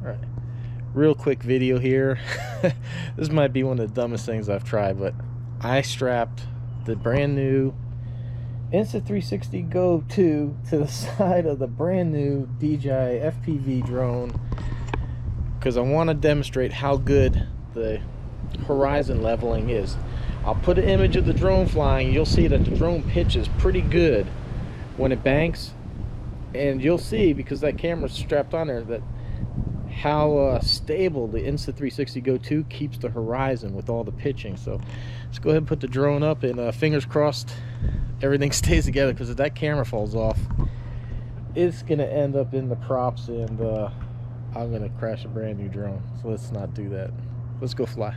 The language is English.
Alright, real quick video here. This might be one of the dumbest things I've tried, but I strapped the brand new Insta360 Go 2 to the side of the brand new DJIFPV drone because I want to demonstrate how good the horizon leveling is. I'll put an image of the drone flying. You'll see that the drone pitches pretty good when it banks, and you'll see, because that camera's strapped on there, that how stable the Insta360 Go 2 keeps the horizon with all the pitching. So let's go ahead and put the drone up, and fingers crossed everything stays together, because if that camera falls off, it's gonna end up in the props, and I'm gonna crash a brand new drone. So let's not do that. Let's go fly.